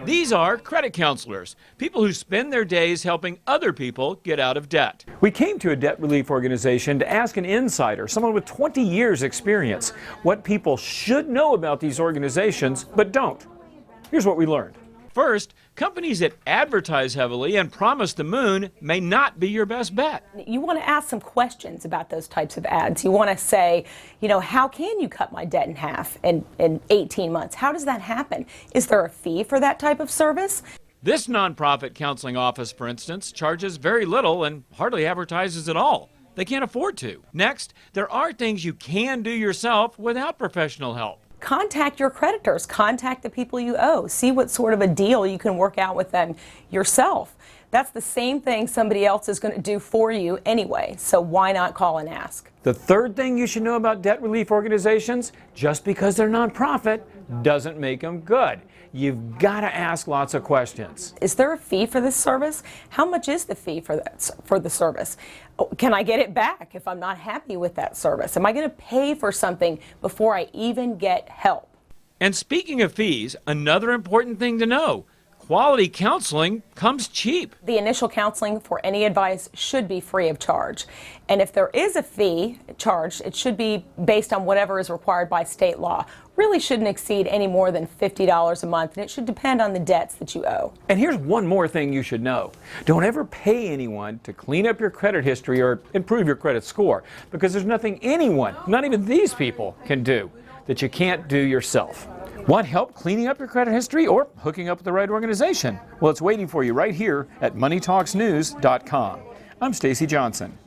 These are credit counselors, people who spend their days helping other people get out of debt. We came to a debt relief organization to ask an insider, someone with 20 years experience, what people should know about these organizations but don't. Here's what we learned. First, companies that advertise heavily and promise the moon may not be your best bet. You want to ask some questions about those types of ads. You want to say, how can you cut my debt in half in 18 months? How does that happen? Is there a fee for that type of service? This nonprofit counseling office, for instance, charges very little and hardly advertises at all. They can't afford to. Next, there are things you can do yourself without professional help. Contact your creditors, contact the people you owe, see what sort of a deal you can work out with them yourself. That's the same thing somebody else is going to do for you anyway, so why not call and ask? The third thing you should know about debt relief organizations, just because they're nonprofit doesn't make them good. You've got to ask lots of questions. Is there a fee for this service? How much is the fee for the service? Can I get it back if I'm not happy with that service? Am I going to pay for something before I even get help? And speaking of fees, another important thing to know. Quality counseling comes cheap. The initial counseling for any advice should be free of charge. And if there is a fee charged, it should be based on whatever is required by state law. Really shouldn't exceed any more than $50 a month, and it should depend on the debts that you owe. And here's one more thing you should know. Don't ever pay anyone to clean up your credit history or improve your credit score, because there's nothing anyone, not even these people, can do that you can't do yourself. Want help cleaning up your credit history or hooking up with the right organization? Well, it's waiting for you right here at MoneyTalksNews.com. I'm Stacy Johnson.